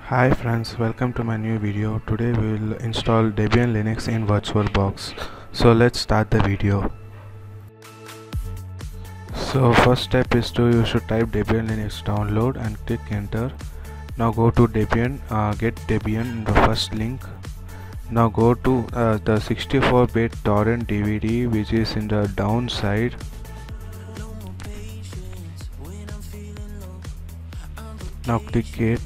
Hi friends, welcome to my new video. Today we will install Debian Linux in VirtualBox. So let's start the video. So first step is you should type Debian Linux download and click enter. Now go to Debian, get Debian in the first link. Now go to the 64-bit torrent DVD which is in the downside. Now click it.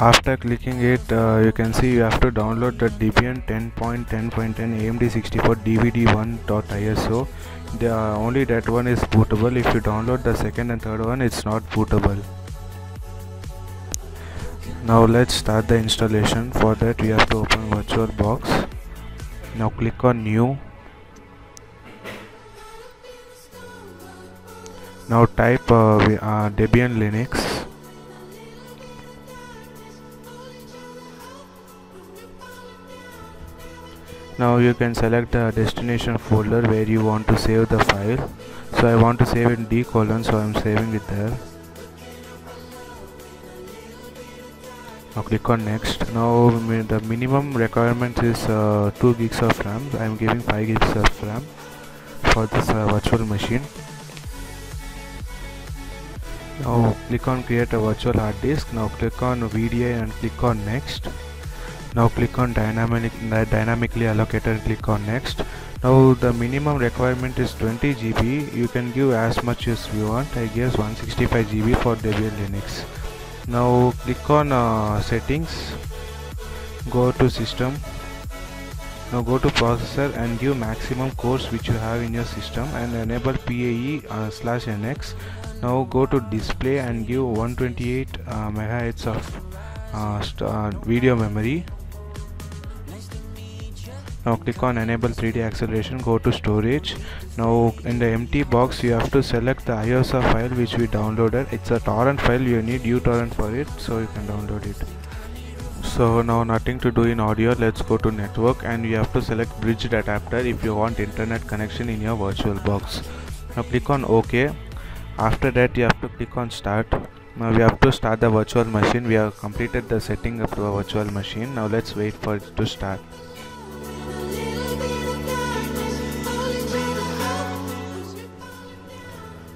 After clicking it, you can see you have to download the Debian 10.10.10 AMD64 DVD1.iso. Only that one is bootable. If you download the second and third one, it's not bootable. Now let's start the installation. For that we have to open VirtualBox. Now click on new. Now type Debian Linux. Now you can select the destination folder where you want to save the file. So I want to save in D:, so I'm saving it there. Now click on next. Now the minimum requirement is 2 gigs of RAM. I am giving 5 gigs of RAM for this virtual machine. Now click on create a virtual hard disk. Now click on VDI and click on next. Now click on dynamically allocated, click on next. Now the minimum requirement is 20 GB. You can give as much as you want. I guess 165 GB for Debian Linux. Now click on settings, go to system. Now go to processor and give maximum cores which you have in your system and enable PAE/NX. Now go to display and give 128 MHz of video memory. Now click on enable 3D acceleration, go to storage. Now in the empty box you have to select the ISO file which we downloaded. It's a torrent file, you need uTorrent for it, so you can download it. So now nothing to do in audio, let's go to network and you have to select bridged adapter if you want internet connection in your VirtualBox. Now click on OK. After that you have to click on start. Now we have to start the virtual machine. We have completed the setting of the virtual machine. Now let's wait for it to start.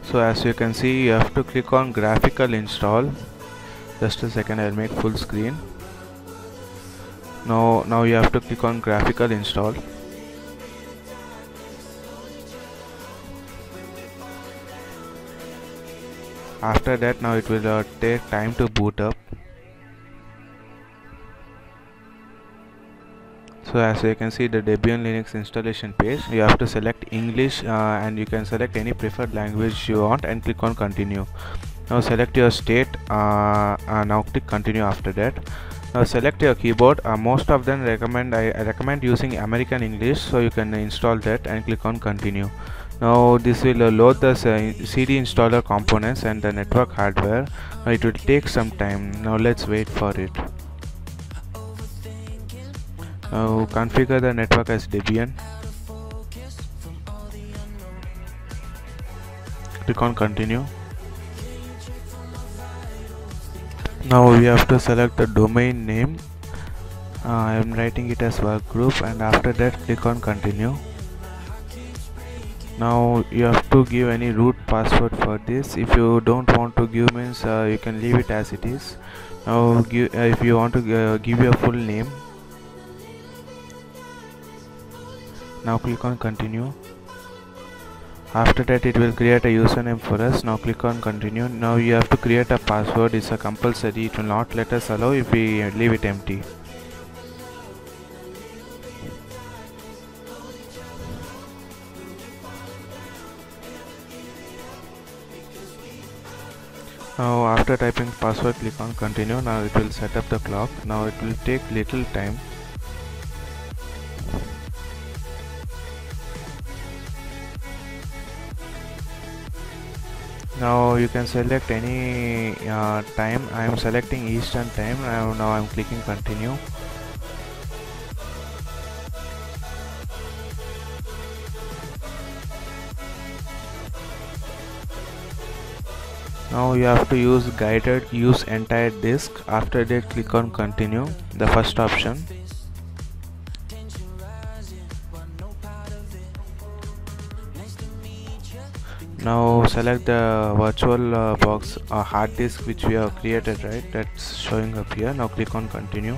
So as you can see, you have to click on graphical install. Just a second, I'll make full screen. Now you have to click on graphical install. After that, now it will take time to boot up. So as you can see the Debian Linux installation page, you have to select English and you can select any preferred language you want and click on continue. Now select your state, now click continue after that. Now select your keyboard. Most of them I recommend using American English, so you can install that and click on continue. Now this will load the CD installer components and the network hardware. Now it will take some time. Now let's wait for it. Now configure the network as Debian. Click on continue. Now we have to select the domain name. I am writing it as workgroup and after that click on continue. Now you have to give any root password for this. If you don't want to give means you can leave it as it is. Now if you want to give your full name. Now click on continue. After that it will create a username for us. Now click on continue. Now you have to create a password. It's a compulsory. It will not let us allow if we leave it empty. Now after typing password, click on continue. Now it will set up the clock. Now it will take little time. Now you can select any time. I am selecting Eastern time. Now I am clicking continue. Now you have to use guided use entire disk. After that, click on continue, the first option. Now select the virtual box hard disk which we have created, right? That's showing up here. Now click on continue.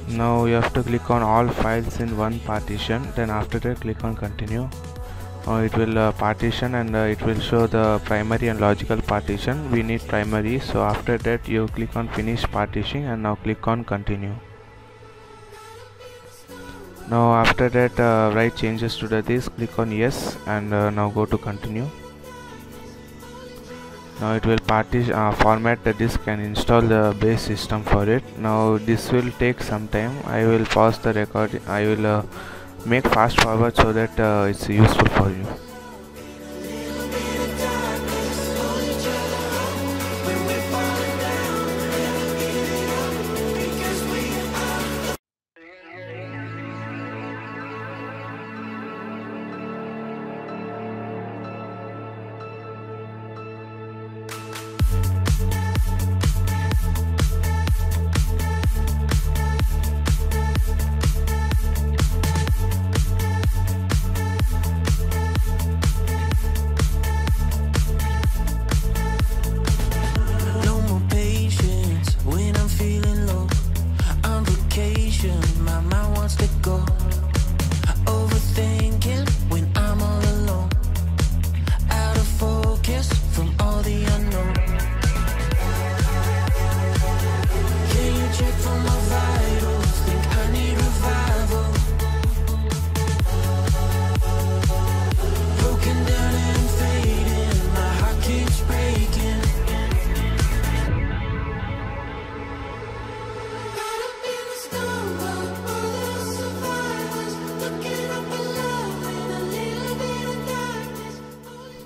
Now you have to click on all files in one partition, then after that click on continue. It will partition, and it will show the primary and logical partition. We need primary, so after that you click on finish partitioning and now click on continue. Now after that write changes to the disk, click on yes, and now go to continue. Now it will format the disk and install the base system for it. Now this will take some time. I will pause the recording. I will make fast forward so that it's useful for you.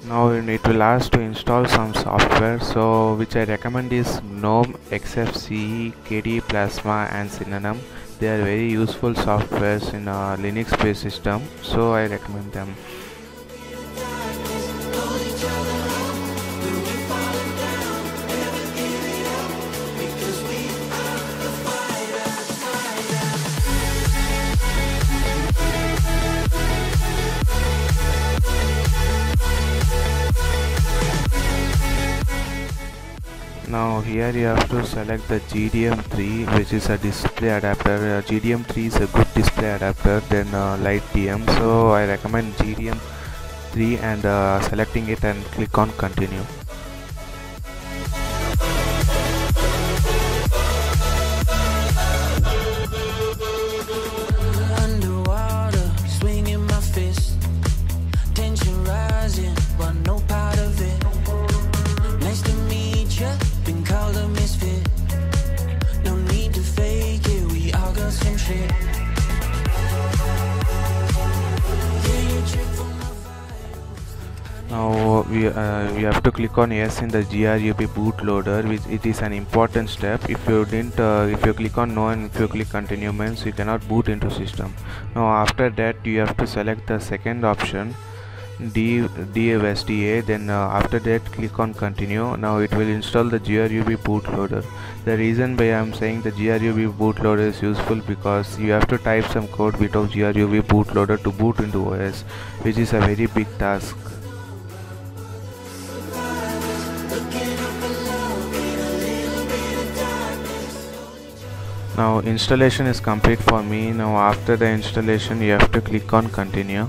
Now it will ask to install some software, so which I recommend is GNOME, XFCE, KDE Plasma and Synonym. They are very useful softwares in a Linux based system, so I recommend them. Now here you have to select the GDM3, which is a display adapter. GDM3 is a good display adapter than LightDM, so I recommend GDM3 and selecting it and click on continue. Underwater, swinging my fist, tension rising, but no part of it. Nice to meet ya. Been called a misfit. No need to fake it. We all got some shit. Now we have to click on yes in the GRUB bootloader, which it is an important step. If you didn't, if you click on no and if you click continue, means you cannot boot into system. Now after that you have to select the second option, DFSDA. Then after that click on continue. Now it will install the GRUB bootloader. The reason why I am saying the GRUB bootloader is useful because you have to type some code without GRUB bootloader to boot into OS, which is a very big task. Now installation is complete for me. Now after the installation you have to click on continue.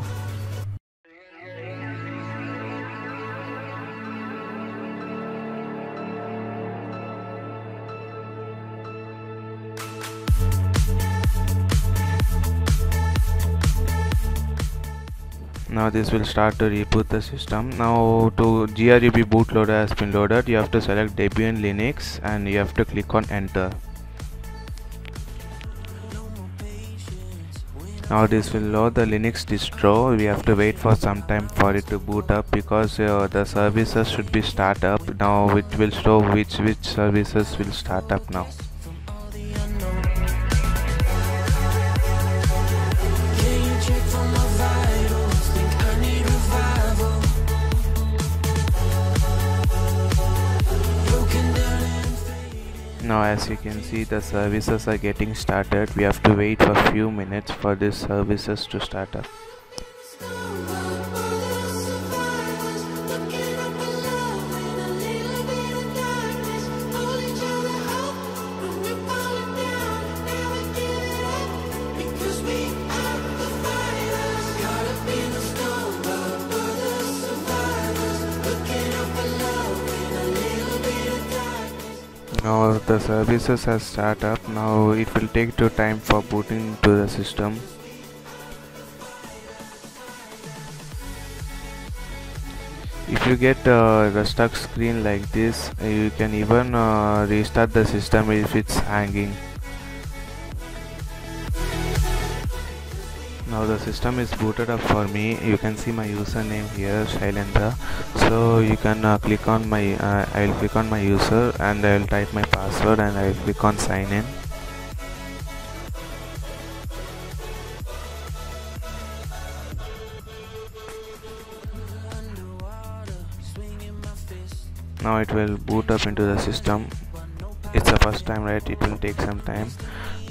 Now this will start to reboot the system. Now to GRUB bootloader has been loaded. You have to select Debian Linux and you have to click on enter. Now this will load the Linux distro. We have to wait for some time for it to boot up because the services should be start up. Now it will show which services will start up now. Now as you can see, the services are getting started. We have to wait for a few minutes for these services to start up. Now the services have started up. Now it will take time for booting to the system. If you get the stuck screen like this, you can even restart the system if it's hanging. Now the system is booted up for me. You can see my username here, Shailendra. So you can click on my I will click on my user and I will type my password and I will click on sign in. Now it will boot up into the system. It's the first time, right? It will take some time.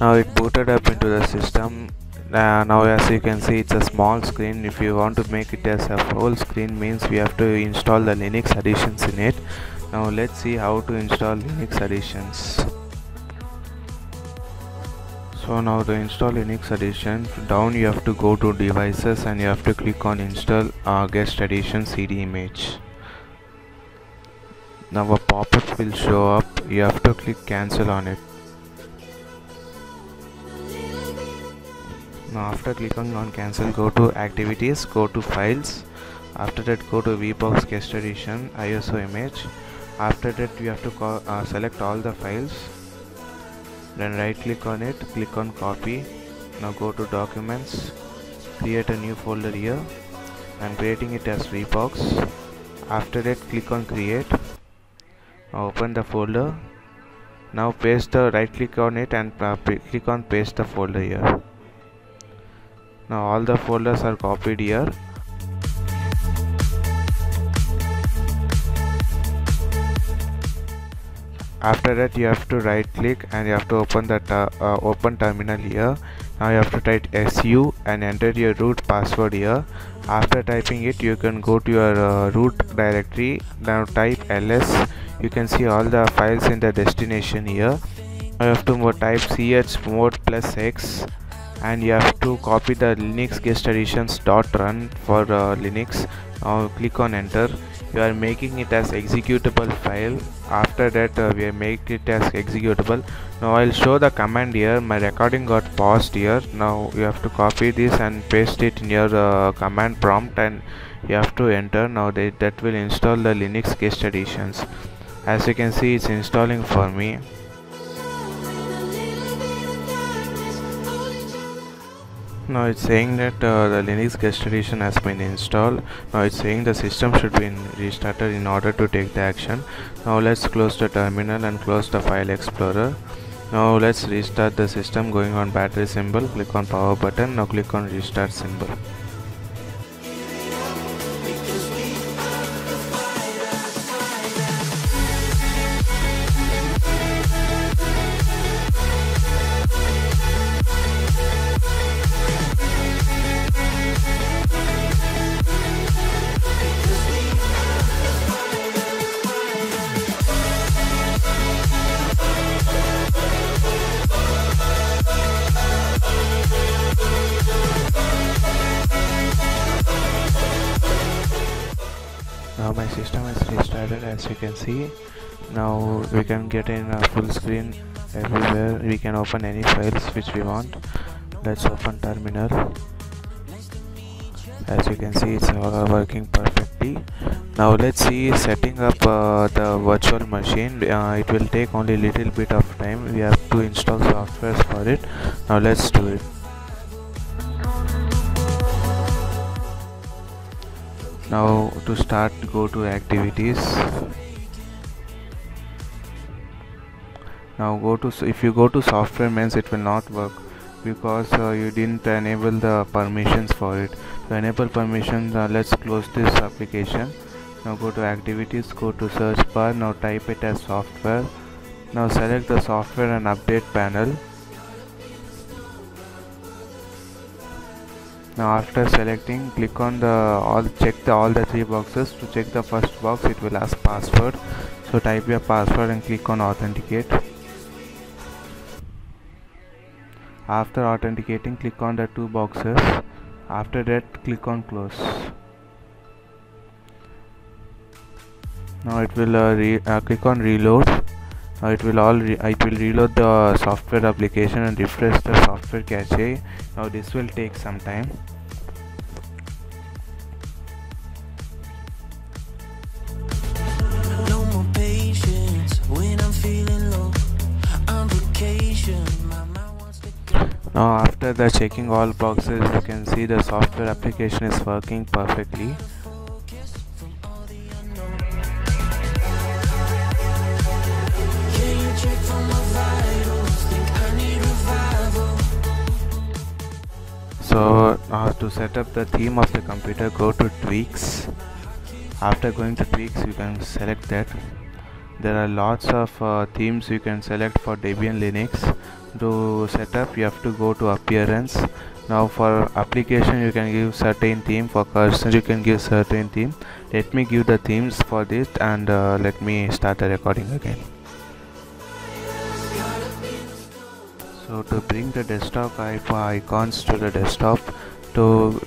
Now it booted up into the system. Now as you can see, it's a small screen. If you want to make it as a full screen, means we have to install the Linux additions in it. Now let's see how to install Linux additions. So now to install Linux addition, down you have to go to devices and you have to click on install guest addition CD image. Now a pop-up will show up. You have to click cancel on it. Now after clicking on cancel, go to activities, go to files. After that, go to VBox guest edition ISO image. After that, you have to select all the files. Then right click on it, click on copy. Now go to documents, create a new folder here. I'm creating it as VBox. After that, click on create. Now open the folder. Now paste the right click on it and click on paste the folder here. Now all the folders are copied here. After that, you have to right click and you have to open the open terminal here. Now you have to type su and enter your root password here. After typing it, you can go to your root directory. Now type ls. You can see all the files in the destination here. Now you have to type chmod +x and you have to copy the Linux guest editions .run for Linux. Now click on enter. You are making it as executable file. After that, we make it as executable. Now I'll show the command here. My recording got paused here. Now you have to copy this and paste it in your command prompt and you have to enter. Now that will install the Linux guest editions. As you can see, it's installing for me. Now it's saying that the Linux guest edition has been installed. Now it's saying the system should be restarted in order to take the action. Now let's close the terminal and close the file explorer. Now let's restart the system. Going on battery symbol, click on power button. Now click on restart symbol. Now my system is restarted, as you can see. Now we can get in a full screen everywhere. We can open any files which we want. Let's open terminal. As you can see, it's working perfectly. Now let's see setting up the virtual machine. It will take only a little bit of time. We have to install software for it. Now let's do it. Now to start, go to activities. Now if you go to software means it will not work because you didn't enable the permissions for it. To enable permissions, let's close this application. Now go to activities, go to search bar. Now type it as software. Now select the software and update panel. Now after selecting, click on all the three boxes. To check the first box, it will ask password. So type your password and click on authenticate. After authenticating, click on the two boxes. After that, click on close. Now it will click on reload. It will reload the software application and refresh the software cache. Now this will take some time. No more patience when I'm feeling low. On vacation, my mind wants to. Now after the checking all boxes, you can see the software application is working perfectly. Focus from all the unknown. Can you check for my vitals? Think I need revival. So to set up the theme of the computer, go to tweaks. After going to tweaks, you can select that. There are lots of themes you can select for Debian Linux. To set up, you have to go to appearance. Now for application, you can give certain theme. For cursor, you can give certain theme. Let me give the themes for this, and let me start the recording again. So to bring the desktop icons to the desktop, to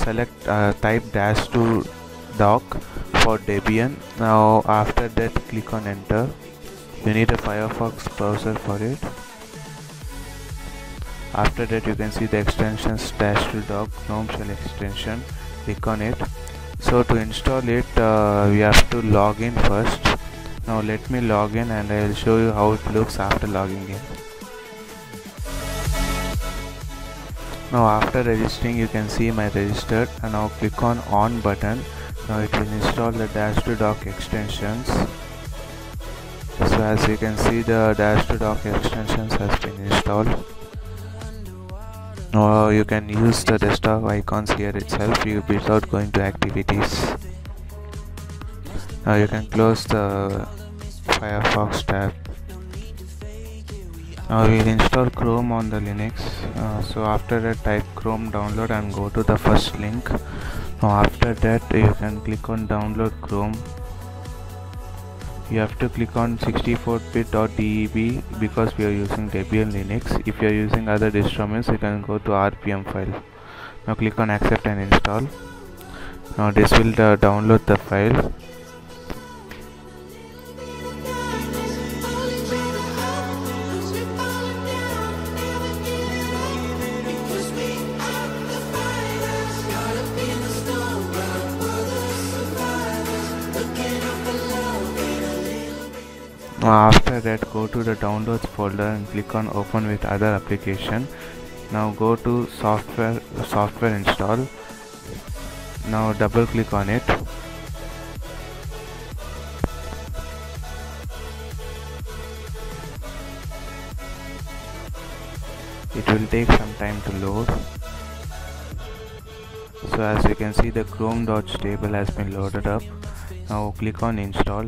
select type -2 dock for Debian. Now after that, click on enter. You need a Firefox browser for it. After that, you can see the extensions -2 dock GNOME shell extension. Click on it. So to install it, we have to log in first. Now let me log in and I will show you how it looks after logging in. Now after registering, you can see my registered, and now click on button. Now it will install the -2 dock extensions. So as you can see, the -2 dock extensions has been installed. Now you can use the desktop icons here itself without going to activities. Now you can close the Firefox tab. Now we will install Chrome on the Linux. So after that, type Chrome download and go to the first link. Now after that, you can click on download Chrome. You have to click on 64bit.deb because we are using Debian Linux. If you are using other distros, you can go to RPM file. Now click on accept and install. Now this will download the file. After that, go to the downloads folder and click on open with other application. Now go to software install. Now double click on it. It will take some time to load. So as you can see, the chrome.stable has been loaded up. Now click on install.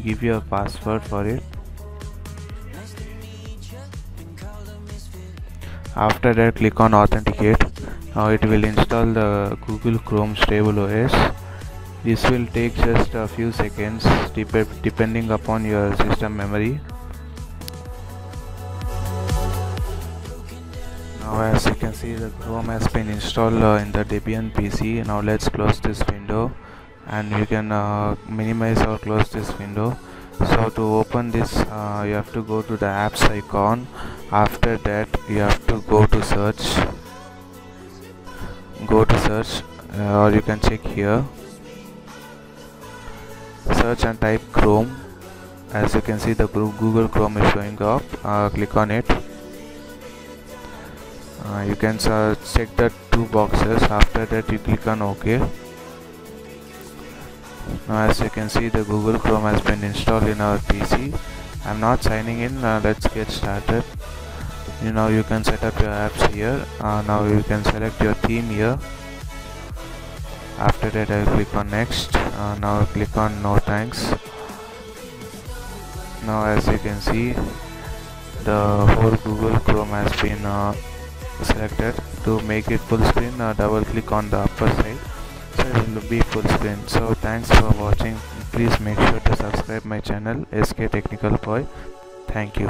Give your password for it. After that, click on authenticate. Now it will install the Google Chrome stable OS. This will take just a few seconds depending upon your system memory. Now as you can see, the Chrome has been installed in the Debian PC. Now let's close this window, and you can minimize or close this window. So to open this, you have to go to the apps icon. After that, you have to go to search, or you can check here, search and type Chrome. As you can see, the Google Chrome is showing up. Click on it. You can check the two boxes. After that, you click on OK. Now as you can see, the Google Chrome has been installed in our PC. I'm not signing in. Let's get started. You can set up your apps here. Now you can select your theme here. After that, I will click on next. Now click on no thanks. now as you can see, the whole Google Chrome has been selected. To make it full screen, double click on the upper side, so it will be full screen. So thanks for watching. Please make sure to subscribe my channel SK Technical Boy. Thank you.